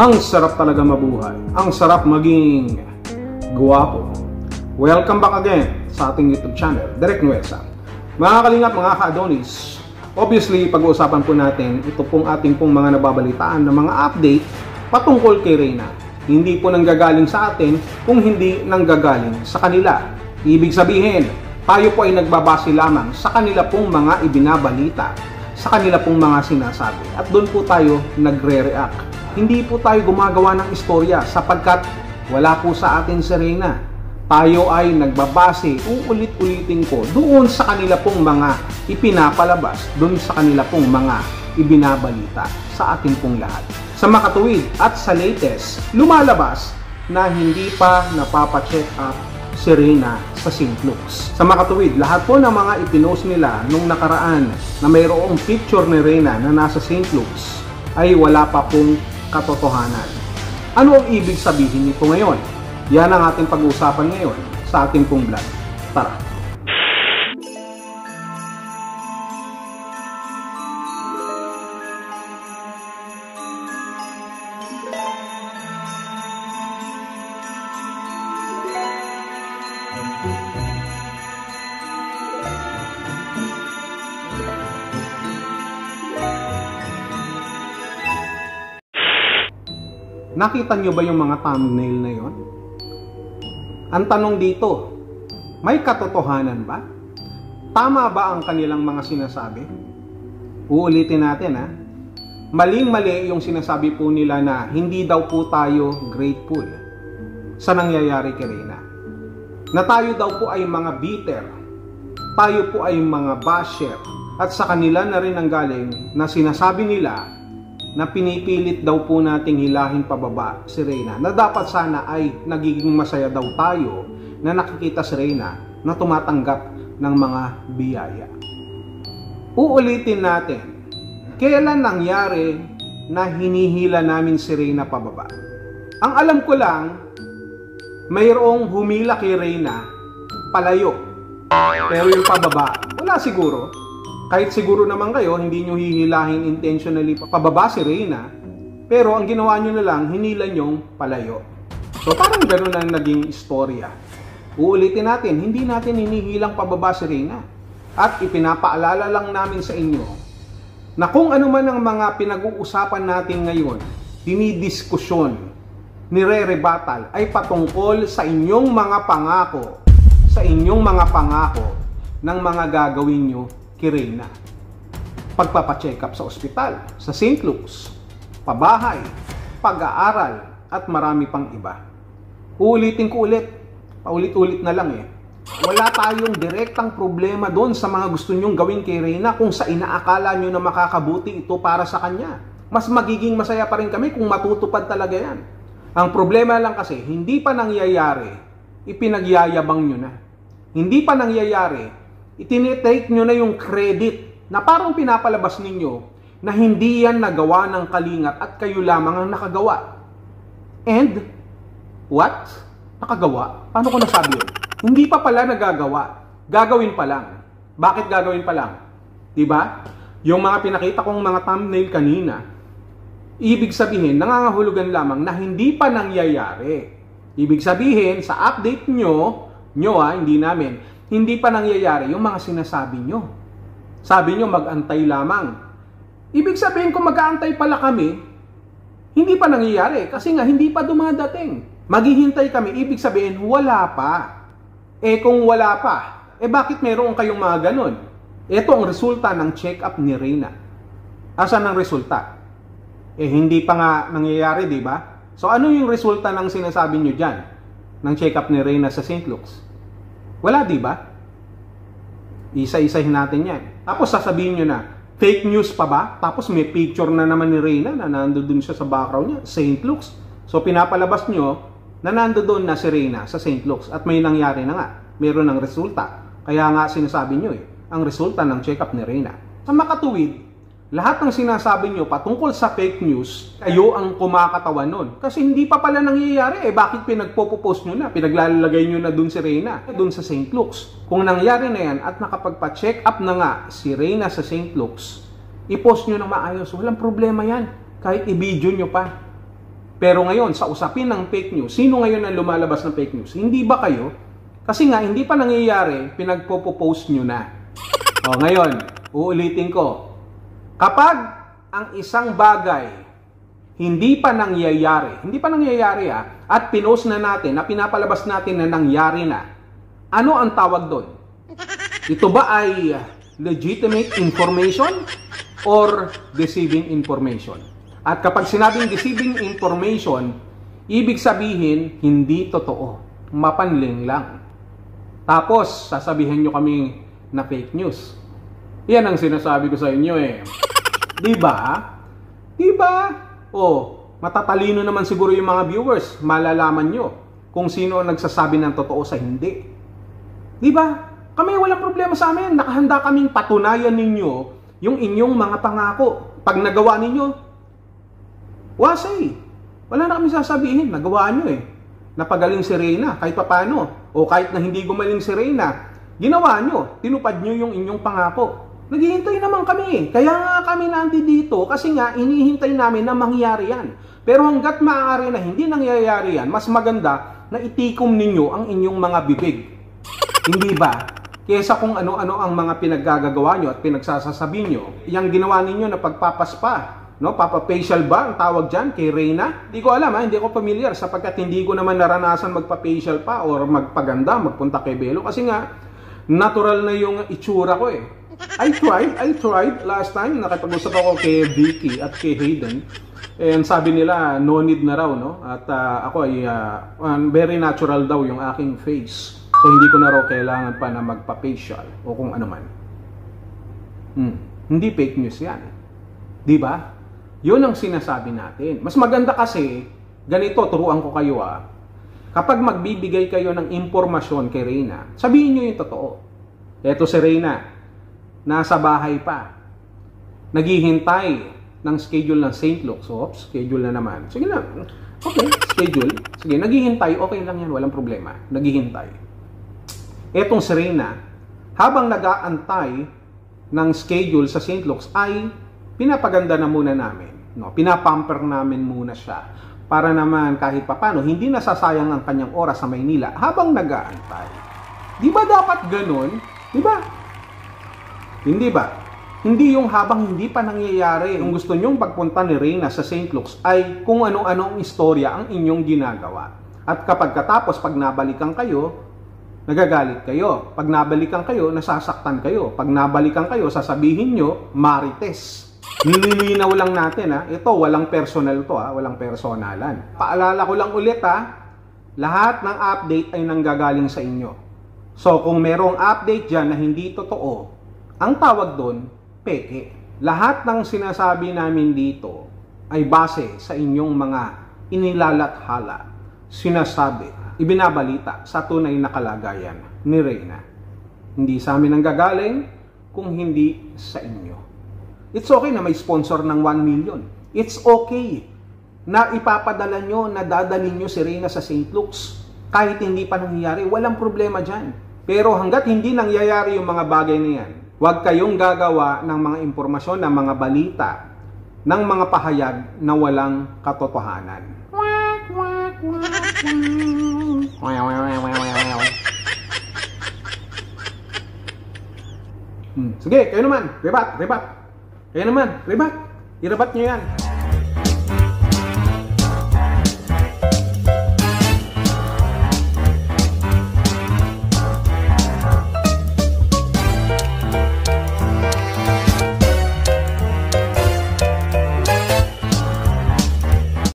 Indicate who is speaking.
Speaker 1: Ang sarap talaga mabuhay. Ang sarap maging guwapo. Welcome back again sa ating YouTube channel, Direk Nuesa. Mga kalingap, mga ka-Adonis, obviously, pag-uusapan po natin ito pong ating pong mga nababalitaan na mga update patungkol kay Reyna. Hindi po nanggagaling sa atin kung hindi nanggagaling sa kanila. Ibig sabihin, tayo po ay nagbabase lamang sa kanila pong mga ibinabalita, sa kanila pong mga sinasabi. At doon po tayo nagre-react. Hindi po tayo gumagawa ng istorya sapagkat wala po sa atin si Reyna. Tayo ay nagbabase, uulit-ulitin ko, doon sa kanila pong mga ipinapalabas, doon sa kanila pong mga ibinabalita sa atin pong lahat. Sa makatuwid at sa latest, lumalabas na hindi pa napapacheck up si Reyna sa St. Luke's. Sa makatuwid, lahat po ng mga ipinost nila nung nakaraan na mayroong picture ni Reyna na nasa St. Luke's ay wala pa pong katotohanan. Ano ang ibig sabihin nito ngayon? Yan ang ating pag-uusapan ngayon sa ating pong vlog. Tara! Nakita nyo ba yung mga thumbnail na yon? Ang tanong dito, may katotohanan ba? Tama ba ang kanilang mga sinasabi? Uulitin natin ha. Maling-mali yung sinasabi po nila na hindi daw po tayo grateful sa nangyayari kay Reyna. Na tayo daw po ay mga bitter. Tayo po ay mga basher. At sa kanila na rin ang galing na sinasabi nila na pinipilit daw po nating hilahin pababa si Reyna, na dapat sana ay nagiging masaya daw tayo na nakikita si Reyna na tumatanggap ng mga biyaya. Uulitin natin, kailan nangyari na hinihila namin si Reyna pababa? Ang alam ko lang, mayroong humila kay Reyna palayo, pero yung pababa, wala siguro. Kahit siguro naman kayo, hindi nyo hihilahin intentionally pababa si Reyna, pero ang ginawa nyo na lang, hinila nyong palayo. So parang gano'n ang naging istorya. Uulitin natin, hindi natin hinihilang pababa si Reyna. At ipinapaalala lang namin sa inyo na kung ano man ang mga pinag-uusapan natin ngayon, dinidiskusyon, nire-rebattle, ay patungkol sa inyong mga pangako, sa inyong mga pangako ng mga gagawin nyo kay Reyna. Pagpapacheck up sa ospital, sa St. Luke's, pabahay, pag-aaral, at marami pang iba. Uulitin ko ulit, paulit-ulit na lang Wala tayong direktang problema doon sa mga gusto nyong gawin kay Reyna kung sa inaakala nyo na makakabuti ito para sa kanya. Mas magiging masaya pa rin kami kung matutupad talaga yan. Ang problema lang kasi, hindi pa nangyayari, ipinagyayabang nyo na. Hindi pa nangyayari, itinitake nyo na yung credit na parang pinapalabas ninyo na hindi yan nagawa ng Kalingap at kayo lamang ang nakagawa. And, what? Nakagawa? Paano ko nasabi yun? Hindi pa pala nagagawa. Gagawin pa lang. Bakit gagawin pa lang? Diba? Yung mga pinakita kong mga thumbnail kanina, ibig sabihin, nangangahulugan lamang na hindi pa nangyayari. Ibig sabihin, sa update nyo hindi namin, hindi pa nangyayari yung mga sinasabi nyo. Sabi nyo, mag-antay lamang. Ibig sabihin, kung mag-aantay pala kami, hindi pa nangyayari. Kasi nga, hindi pa dumadating. Maghihintay kami, ibig sabihin, wala pa. Kung wala pa, bakit meron kayong mga ganon? Ito ang resulta ng check-up ni Reyna. Asan ang resulta? Hindi pa nga nangyayari, di ba? So, ano yung resulta ng sinasabi nyo dyan? Ng check-up ni Reyna sa St. Luke's? Wala, di ba? Isa-isahin natin yan. Tapos sasabihin nyo na, fake news pa ba? Tapos may picture na naman ni Reyna na nandoon siya sa background niya, St. Luke's. So pinapalabas nyo na nandoon na si Reyna sa St. Luke's at may nangyari na nga. Meron ng resulta. Kaya nga sinasabi nyo ang resulta ng check-up ni Reyna. Sa makatuwid, lahat ng sinasabi nyo patungkol sa fake news, kayo ang kumakatawan nun. Kasi hindi pa pala nangyayari. Bakit pinagpo-post nyo na? Pinaglalagay nyo na dun si Reyna, dun sa St. Luke's. Kung nangyari na yan at nakapagpa-check up na nga si Reyna sa St. Luke's, i-post nyo ng maayos. Walang problema yan. Kahit i-video nyo pa. Pero ngayon, sa usapin ng fake news, sino ngayon ang lumalabas ng fake news? Hindi ba kayo? Kasi nga, hindi pa nangyayari, pinagpo-post nyo na. O, ngayon, uulitin ko. Kapag ang isang bagay hindi pa nangyayari at pinost na natin, na pinapalabas natin na nangyari na, ano ang tawag doon? Ito ba ay legitimate information or deceiving information? At kapag sinabing deceiving information, ibig sabihin, hindi totoo. Mapanling lang. Tapos, sasabihin nyo kami na fake news. Yan ang sinasabi ko sa inyo eh. Diba? Diba? Matatalino naman siguro yung mga viewers. Malalaman nyo kung sino ang nagsasabi ng totoo sa hindi. Diba? Kami walang problema sa amin. Nakahanda kaming patunayan ninyo yung inyong mga pangako. Pag nagawa ninyo, wasay. Wala na kami sasabihin. Nagawa nyo eh. Napagaling si Reyna kahit papano. O kahit na hindi gumaling si Reyna, ginawa nyo. Tinupad nyo yung inyong pangako. Naghihintay naman kami. Kaya nga kami nandito kasi nga inihintay namin na mangyari yan. Pero hanggat maaari na hindi nangyayari yan, mas maganda na itikom ninyo ang inyong mga bibig. Hindi ba? Kesa kung ano-ano ang mga pinaggagawa nyo at pinagsasasabi nyo, yung ginawa ninyo na pagpapaspa, no, papa-facial ba ang tawag dyan kay Reyna? Hindi ko alam, hindi ko familiar sapagkat hindi ko naman naranasan magpa-facial pa or magpaganda, magpunta kay Belo kasi nga natural na yung itsura ko eh. I tried last time, nakipag-usap ako kay Vicky at kay Hayden and sabi nila no need na raw, no? At ako ay very natural daw yung aking face. So hindi ko na raw kailangan pa na magpa-facial o kung ano man. Hindi fake news yan. Di ba? Yun ang sinasabi natin. Mas maganda kasi, ganito, turuan ko kayo kapag magbibigay kayo ng impormasyon kay Reyna, sabihin nyo yung totoo. Eto si Reyna, nasa bahay pa. Naghihintay ng schedule ng St. Luke's. Oops, schedule na naman. Sige na. Okay, schedule. Sige, naghihintay. Okay lang yan, walang problema. Naghihintay. Etong si Reyna, habang nag-aantay ng schedule sa St. Luke's ay pinapaganda na muna namin. No, pinapamper namin muna siya para naman kahit papano hindi nasasayang ang kanyang oras sa Maynila habang nag-aantay. Di ba dapat ganun? Di ba? Hindi ba? Hindi yung habang hindi pa nangyayari. Kung gusto nyong pagpunta ni Reyna sa St. Luke's ay kung ano-ano ang istorya ang inyong ginagawa. At kapag katapos, pag nabalikan kayo, nagagalit kayo. Pag nabalikan kayo, nasasaktan kayo. Pag nabalikan kayo, sasabihin nyo, marites. Nililinaw lang natin ito walang personal to walang personalan. Paalala ko lang ulit lahat ng update ay nanggagaling sa inyo. So kung merong update dyan na hindi totoo, ang tawag doon, peke. Lahat ng sinasabi namin dito ay base sa inyong mga inilalathala, sinasabi, ibinabalita sa tunay na kalagayan ni Reyna. Hindi sa amin nanggagaling kung hindi sa inyo. It's okay na may sponsor ng 1 million. It's okay na ipapadala nyo, na dadalhin nyo si Reyna sa St. Luke's. Kahit hindi pa nangyayari, walang problema dyan. Pero hanggat hindi nangyayari yung mga bagay na yan, huwag kayong gagawa ng mga impormasyon, ng mga balita, ng mga pahayag na walang katotohanan. Sige, kayo naman. Rebat. Kaya naman, rebat. Irabat nyo yan.